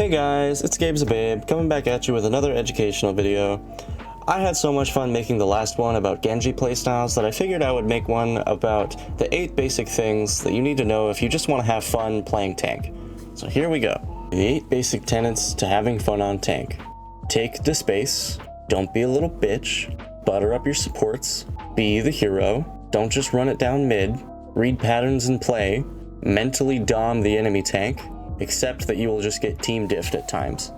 Hey guys, it's Gabe's a Babe, coming back at you with another educational video. I had so much fun making the last one about Genji playstyles that I figured I would make one about the 8 basic things that you need to know if you just want to have fun playing tank. So here we go. The 8 basic tenets to having fun on tank. Take the space, don't be a little bitch, butter up your supports, be the hero, don't just run it down mid, read patterns and play, mentally dom the enemy tank, except that you will just get team diffed at times.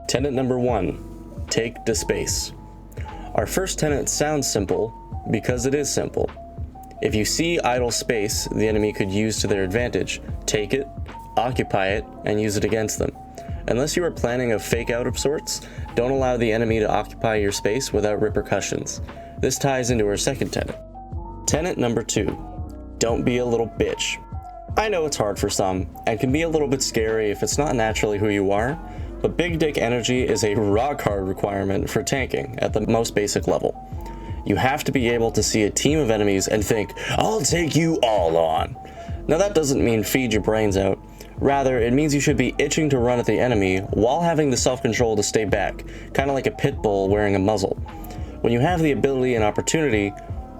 Tenet number 1, take the space. Our first tenet sounds simple because it is simple. If you see idle space the enemy could use to their advantage, take it, occupy it, and use it against them. Unless you are planning a fake out of sorts, don't allow the enemy to occupy your space without repercussions. This ties into our second tenet. Tenet number 2, don't be a little bitch. I know it's hard for some, and can be a little bit scary if it's not naturally who you are, but big dick energy is a rock hard requirement for tanking at the most basic level. You have to be able to see a team of enemies and think, I'll take you all on. Now that doesn't mean feed your brains out. Rather, it means you should be itching to run at the enemy while having the self-control to stay back, kind of like a pit bull wearing a muzzle. When you have the ability and opportunity,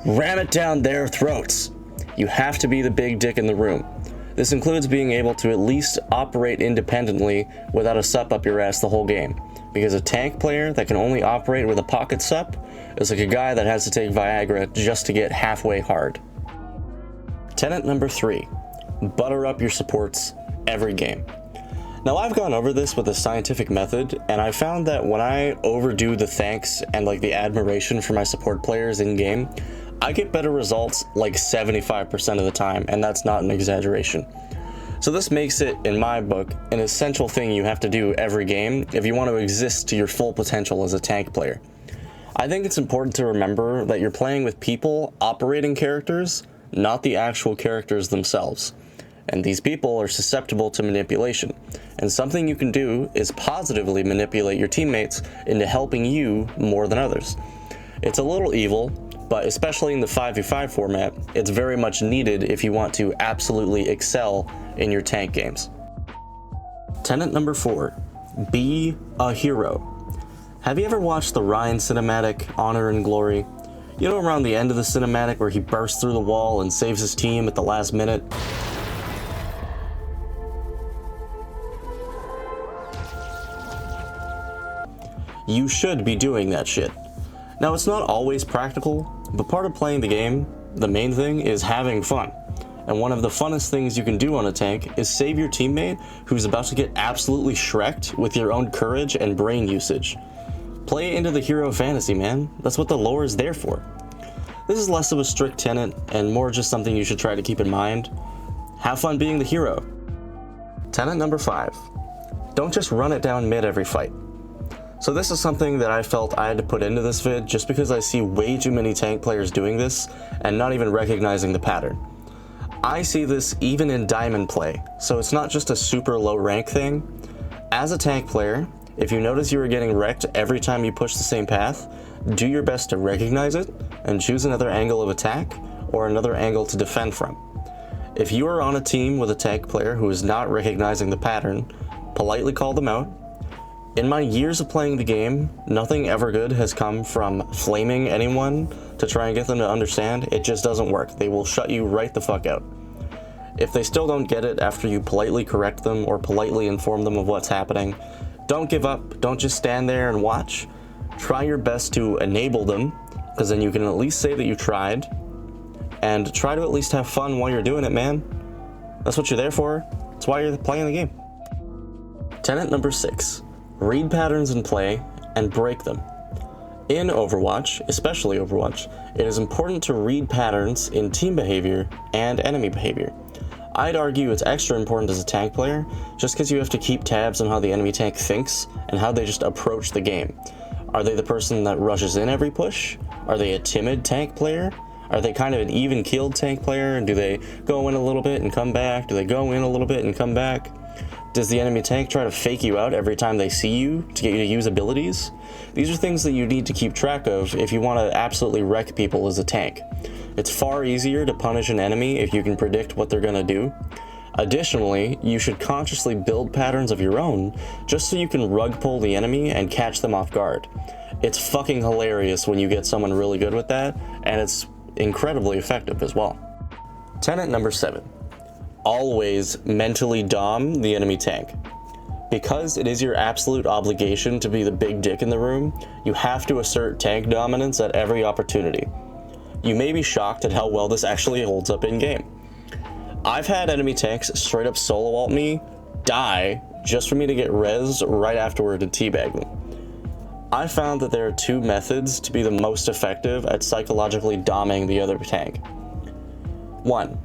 ram it down their throats. You have to be the big dick in the room. This includes being able to at least operate independently without a sup up your ass the whole game, because a tank player that can only operate with a pocket sup is like a guy that has to take Viagra just to get halfway hard. Tenet number 3, butter up your supports every game. Now I've gone over this with a scientific method, and I found that when I overdo the thanks and like the admiration for my support players in game, I get better results like 75% of the time, and that's not an exaggeration. So this makes it, in my book, an essential thing you have to do every game if you want to exist to your full potential as a tank player. I think it's important to remember that you're playing with people operating characters, not the actual characters themselves. And these people are susceptible to manipulation, and something you can do is positively manipulate your teammates into helping you more than others. It's a little evil, but especially in the 5v5 format, it's very much needed if you want to absolutely excel in your tank games. Tenet number 4, be a hero. Have you ever watched the Ryan cinematic, Honor and Glory? You know, around the end of the cinematic where he bursts through the wall and saves his team at the last minute? You should be doing that shit. Now, it's not always practical, but part of playing the game, the main thing, is having fun. And one of the funnest things you can do on a tank is save your teammate who's about to get absolutely shreked with your own courage and brain usage. Play into the hero fantasy, man. That's what the lore is there for. This is less of a strict tenet and more just something you should try to keep in mind. Have fun being the hero. Tenet number 5, don't just run it down mid every fight. So this is something that I felt I had to put into this vid just because I see way too many tank players doing this and not even recognizing the pattern. I see this even in diamond play, so it's not just a super low rank thing. As a tank player, if you notice you are getting wrecked every time you push the same path, do your best to recognize it and choose another angle of attack or another angle to defend from. If you are on a team with a tank player who is not recognizing the pattern, politely call them out. In my years of playing the game, nothing ever good has come from flaming anyone to try and get them to understand. It just doesn't work. They will shut you right the fuck out. If they still don't get it after you politely correct them or politely inform them of what's happening, don't give up. Don't just stand there and watch. Try your best to enable them, because then you can at least say that you tried, and try to at least have fun while you're doing it, man. That's what you're there for. That's why you're playing the game. Tenet number 6. Read patterns in play and break them. In Overwatch, especially Overwatch, it is important to read patterns in team behavior and enemy behavior. I'd argue it's extra important as a tank player, just because you have to keep tabs on how the enemy tank thinks and how they just approach the game. Are they the person that rushes in every push? Are they a timid tank player? Are they kind of an even-keeled tank player, and do they go in a little bit and come back? Do they go in a little bit and come back? Does the enemy tank try to fake you out every time they see you to get you to use abilities? These are things that you need to keep track of if you want to absolutely wreck people as a tank. It's far easier to punish an enemy if you can predict what they're going to do. Additionally, you should consciously build patterns of your own just so you can rug pull the enemy and catch them off guard. It's fucking hilarious when you get someone really good with that, and it's incredibly effective as well. Tenet number 7. Always mentally dom the enemy tank. Because it is your absolute obligation to be the big dick in the room, you have to assert tank dominance at every opportunity. You may be shocked at how well this actually holds up in-game. I've had enemy tanks straight up solo ult me, die, just for me to get rezzed right afterward and teabag them. I found that there are 2 methods to be the most effective at psychologically doming the other tank. 1.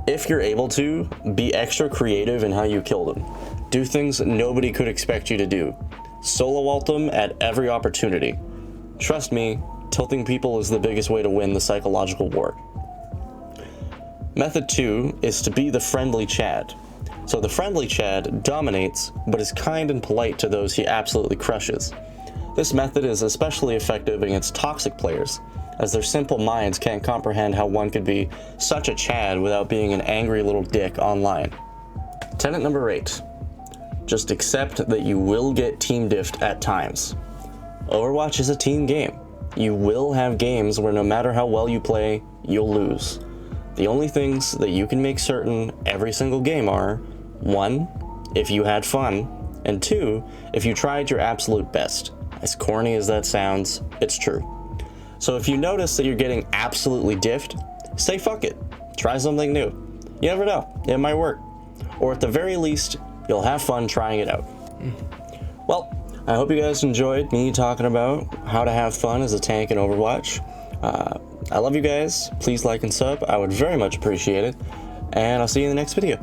If you're able to, be extra creative in how you kill them. Do things that nobody could expect you to do. Solo ult them at every opportunity. Trust me, tilting people is the biggest way to win the psychological war. Method 2 is to be the friendly Chad. So the friendly Chad dominates, but is kind and polite to those he absolutely crushes. This method is especially effective against toxic players, as their simple minds can't comprehend how one could be such a Chad without being an angry little dick online. Tenet number 8. Just accept that you will get team diffed at times. Overwatch is a team game. You will have games where no matter how well you play, you'll lose. The only things that you can make certain every single game are 1. If you had fun, and 2. If you tried your absolute best. As corny as that sounds, it's true. So if you notice that you're getting absolutely diffed, say fuck it. Try something new. You never know, it might work. Or at the very least, you'll have fun trying it out. Well, I hope you guys enjoyed me talking about how to have fun as a tank in Overwatch. I love you guys. Please like and sub. I would very much appreciate it. And I'll see you in the next video.